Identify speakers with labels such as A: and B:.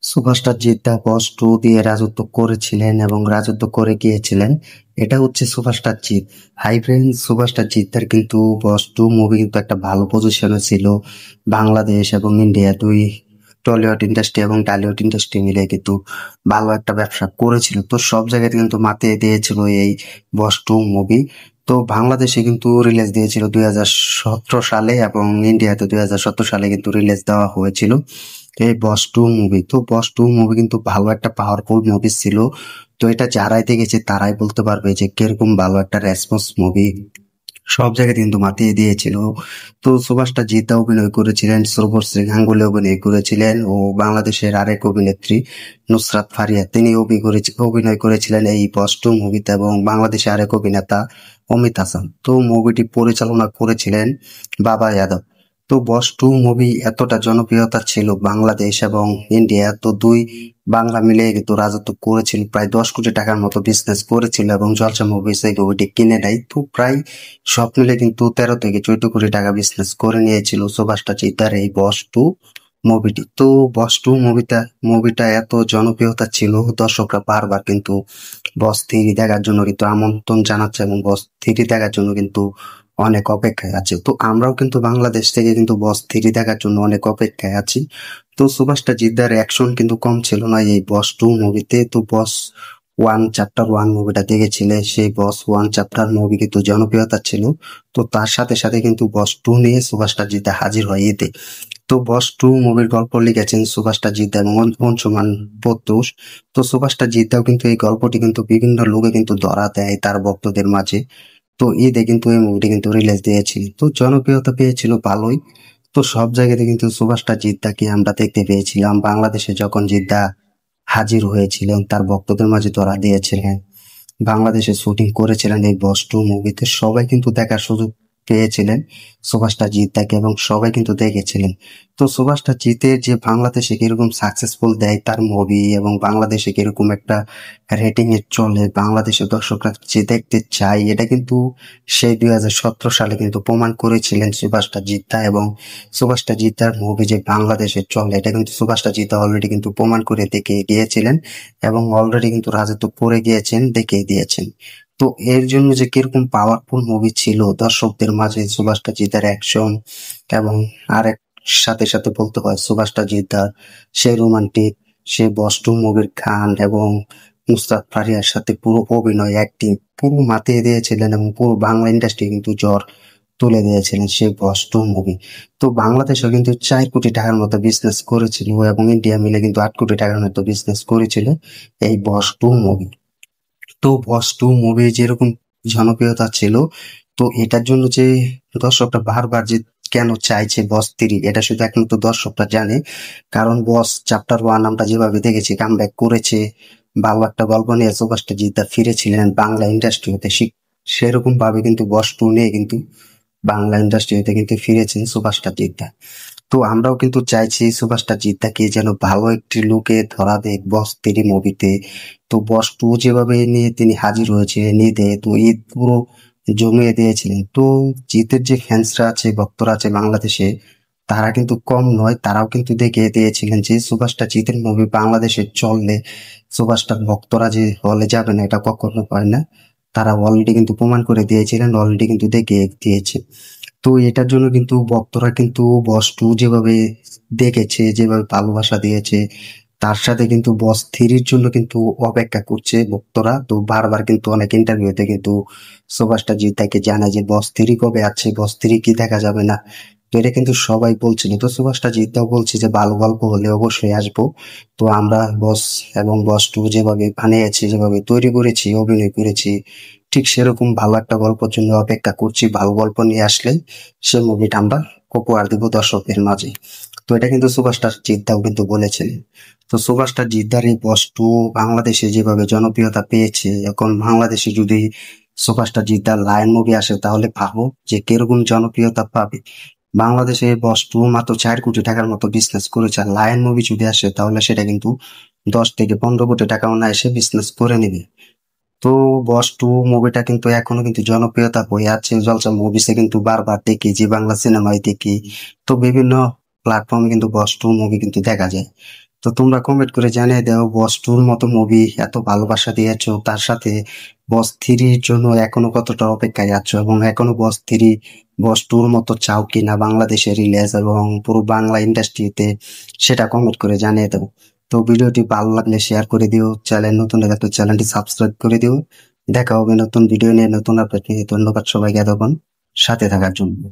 A: Superstar Jeddah বস two দিয়ে রাজত্ব করেছিলেন এবং রাজত্ব করে গিয়েছিলেন। এটা হচ্ছে সুপারস্টার জিত। হাই ফ্রেন্ড, সুপারস্টার জিদ্দার কিন্তু বস টু মুভি কিন্তু একটা ভালো পজিশনে ছিল। বাংলাদেশ এবং ইন্ডিয়া দুই টলিউড ইন্ডাস্ট্রি এবং টলিউড ইন্ডাস্ট্রি মিলে কিন্তু ভালো একটা ব্যবসা করেছিল। তো সব জায়গাতে কিন্তু মাতিয়ে দিয়েছিল এই বস টু মুভি। তো বাংলাদেশে কিন্তু রিলিজ দিয়েছিল 2017 সালে এবং ইন্ডিয়াতে 2017 সালে কিন্তু রিলিজ দেওয়া হয়েছিল এই বস টু মুভি। তো বস টু মুভি কিন্তু ভালো একটা পাওয়ারফুল মুভি ছিল। তো এটা যারাই দেখেছে তারাই বলতে পারবে যে কিরকম ভালো একটা রেসপন্স মুভি, সব জায়গায় কিন্তু মাতিয়ে দিয়েছিল। তো সুভাষটা জিদ্দা অভিনয় করেছিলেন, শুভশ্রী গাঙ্গুলি অভিনয় করেছিলেন ও বাংলাদেশের আরেক অভিনেত্রী নুসরাত ফারিয়া তিনি অভিনয় করেছিলেন এই বস টু মুভিতে, এবং বাংলাদেশের আরেক অভিনেতা অমিত হাসান। তো মুভিটি পরিচালনা করেছিলেন বাবা যাদব। তো বস টু মুভি এতটা জনপ্রিয়তা ছিল বাংলাদেশ এবং ইন্ডিয়া, তো দুই বাংলা মিলে কিন্তু রাজত্ব করেছিল, প্রায় 10 কোটি টাকার মতো বিজনেস করেছিল এবং জলসা মুভিজ এই মুভিটি কিনে নেয়। তো প্রায় সব মিলে কিন্তু 13 থেকে 14 কোটি টাকা বিজনেস করে নিয়েছিল সুভাষটা চিতার এই বস টু মুভিটি। তো বস টু মুভিটা এত জনপ্রিয়তা ছিল, দর্শকরা বারবার কিন্তু বস থ্রি দেখার জন্য কিন্তু আমন্ত্রণ জানাচ্ছে এবং বস থ্রি দেখার জন্য কিন্তু অনেক অপেক্ষায় আছে। তো আমরাও কিন্তু বাংলাদেশ থেকে কিন্তু বস থ্রি দেখার জন্য অনেক অপেক্ষায় আছি। তো সুভাষটা জিদ্দার অ্যাকশন কিন্তু কম ছিল না এই বস টু মুভিতে। তো বস ওয়ান চ্যাপ্টার ওয়ান মুভিটা দেখেছিলে, সেই বস ওয়ান চ্যাপ্টার মুভি কিন্তু জনপ্রিয়তা ছিল। তো তার সাথে সাথে কিন্তু বস টু নিয়ে সুভাষটা জিদ্দা হাজির হয় এতে। তো বস টু মুভির গল্প লিখেছেন সুভাষটা জিদ্দা এবং অংশুমান প্রত্যুষ। তো সুভাষটা জিদ্দাও কিন্তু এই গল্পটি কিন্তু বিভিন্ন লোকে কিন্তু ধরা দেয় তার ভক্তদের মাঝে। তো ঈদে কিন্তু এই মুভিটি কিন্তু রিলিজ দিয়েছিল, তো জনপ্রিয়তা পেয়েছিল ভালোই। তো সব জায়গাতে কিন্তু সুভাষটা জিদ্দাকে আমরা দেখতে পেয়েছিলাম। বাংলাদেশে যখন জিদ্দা হাজির হয়েছিলেন তার ভক্তদের মাঝে ধরা দিয়েছিলেন, বাংলাদেশে শুটিং করেছিলেন এই বস টু মুভিতে, সবাই কিন্তু দেখার সুযোগ পেয়েছিলেন সুভাষটা জিদ্দাকে এবং সবাই কিন্তু দেখেছিলেন। তো সুভাষটা জিতের যে বাংলাদেশে কিরকম সাকসেসফুল দেয় তার মুভি এবং বাংলাদেশে কিরকম একটা রেটিং এ চলে, বাংলাদেশের দর্শকরা যে দেখতে চায়, এটা কিন্তু সেই 2017 সালে কিন্তু প্রমাণ করেছিলেন সুভাষটা জিদ্দা। এবং সুভাষটা জিদ্দার মুভি যে বাংলাদেশে চলে এটা কিন্তু সুভাষটা জিদ্দা অলরেডি কিন্তু প্রমাণ করে দেখে গিয়েছিলেন এবং অলরেডি কিন্তু রাজত্ব করে গিয়েছেন, দেখিয়ে দিয়েছেন। তো এর জন্য যে কিরকম পাওয়ারফুল মুভি ছিল দর্শকদের মাঝে সুভাষটা জিদ্দার অ্যাকশন, এবং আরেক সাথে সাথে বলতে হয় সুভাষটা জিদ্দার সে রোমান্টিক, সে বস টু মুভির গান এবং নুসরাত ফারিয়ার সাথে পুরো অভিনয় অ্যাক্টিং পুরো মাতিয়ে দিয়েছিলেন এবং পুরো বাংলা ইন্ডাস্ট্রি কিন্তু জ্বর তুলে দিয়েছিলেন সেই বস টু মুভি। তো বাংলাদেশও কিন্তু 4 কোটি টাকার মতো বিজনেস করেছিল এবং ইন্ডিয়া মিলে কিন্তু 8 কোটি টাকার মতো বিজনেস করেছিল এই বস টু মুভি। তো বস টু মুভি যেরকম জনপ্রিয়তা ছিল, তো এটার জন্য যে দর্শকরা বারবার যে কেন চাইছে বস থ্রি, এটা শুধু একমাত্র দর্শকরা জানে। কারণ বস চ্যাপ্টার ওয়ান আমরা যেভাবে দেখেছি কামব্যাক করেছে, ভালো একটা গল্প নিয়ে সুভাষটা জিদ্দা ফিরেছিলেন বাংলা ইন্ডাস্ট্রিতে, সেরকম ভাবে কিন্তু বস টু নিয়ে কিন্তু বাংলা ইন্ডাস্ট্রিতে কিন্তু ফিরেছেন সুভাষটা জিদ্দা। তো আমরাও কিন্তু চাইছি সুভাষটা জিদ্দাকে যেন ভালো একটি লুকে ধরা দেয় বস থ্রি মুভিতে। তো বস টু যেভাবে নিয়ে তিনি হাজির হয়েছিলেন ঈদে, তো ঈদ পুরো জমিয়ে দিয়েছিলেন। তো জিতের যে ফ্যান্সরা আছে, ভক্তরা আছে বাংলাদেশে, তারা কিন্তু কম নয়, তারাও কিন্তু দেখিয়ে দিয়েছিলেন যে সুভাষটা জিতের মুভি বাংলাদেশে চললে সুভাষটার ভক্তরা যে হলে যাবে না এটা কখনো হয় না। তারা অলরেডি কিন্তু প্রমাণ করে দিয়েছিলেন, অলরেডি কিন্তু দেখিয়ে দিয়েছে। তো এটার জন্য কিন্তু ভক্তরা কিন্তু বস টু যেভাবে দেখেছে, যেভাবে ভালোবাসা দিয়েছে, তার সাথে কিন্তু বস থ্রির জন্য কিন্তু অপেক্ষা করছে ভক্তরা। তো বারবার কিন্তু অনেক ইন্টারভিউতে কিন্তু সুভাষটা জিদ্দাকে জানায় যে বস থ্রি কবে আছে, বস থ্রি কি দেখা যাবে না। তো এটা কিন্তু সবাই বলছিল। তো সুভাষটা জিদ্দাও বলছে যে ভালো গল্প হলে অবশ্যই আসবো। তো আমরা বস এবং বস টু যেভাবে বানিয়েছি, যেভাবে তৈরি করেছি, অভিনয় করেছি, ঠিক সেরকম ভালো একটা গল্পের জন্য অপেক্ষা করছি। ভালো গল্প নিয়ে আসলে সে মুভিটা আমরা উপহার দিব দর্শকদের মাঝে। তো এটা কিন্তু সুভাষটা জিদ্দাও কিন্তু বলেছিলেন। তো সুভাষটা জিদ্দার এই বস টু বাংলাদেশে যেভাবে জনপ্রিয়তা পেয়েছে, এখন বাংলাদেশে যদি সুভাষটা জিদ্দার লায়ন মুভি আসে তাহলে ভাবো যে কিরকম জনপ্রিয়তা পাবে। বাংলাদেশে বস টু মাত্র 4 কোটি টাকার মতো বিজনেস করেছে, আর লায়ন মুভি যদি আসে তাহলে সেটা কিন্তু 10 থেকে 15 কোটি টাকা এসে বিজনেস করে নেবে। তো বস টু মুভিটা কিন্তু এখনো কিন্তু জনপ্রিয়তা বয়ে আছে, জলসা মুভিসে কিন্তু বারবার দেখি, যে বাংলা সিনেমায় দেখি। তো বিভিন্ন প্ল্যাটফর্মে কিন্তু বস টু মুভি কিন্তু দেখা যায়। তো তোমরা কমেন্ট করে জানিয়ে দাও, বস টুর মতো মুভি এত ভালোবাসা দিয়েছো, তার সাথে বস থ্রির জন্য এখনো কতটা অপেক্ষায় আছো, এবং এখনো বস থ্রি বস টুর মতো চাও কিনা বাংলাদেশে রিলিজ এবং পুরো বাংলা ইন্ডাস্ট্রিতে, সেটা কমেন্ট করে জানিয়ে দাও। তো ভিডিওটি ভালো লাগলে শেয়ার করে দিও, চ্যানেল নতুন হলে তো চ্যানেলটি সাবস্ক্রাইব করে দিও। দেখা হবে নতুন ভিডিও নিয়ে, নতুন আপডেট নিয়ে। ধন্যবাদ সবাইকে এতক্ষণ সাথে থাকার জন্য।